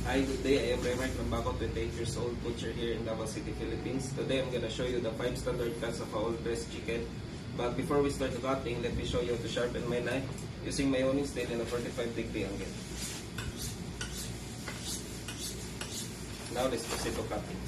Hi, good day. I am Remark Lambaco, 28 years old, butcher here in Davao City, Philippines. Today I'm gonna show you the 5 standard cuts of a whole breast chicken. But before we start the cutting, let me show you how to sharpen my knife using my owning steel in a 45-degree angle. Now let's proceed to cutting.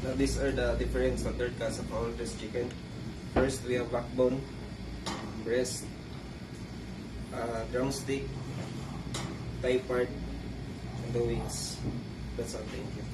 Now these are the different standard cuts of our breast chicken. First, we have backbone, breast, drumstick, thigh part, and the wings. That's all. Thank you.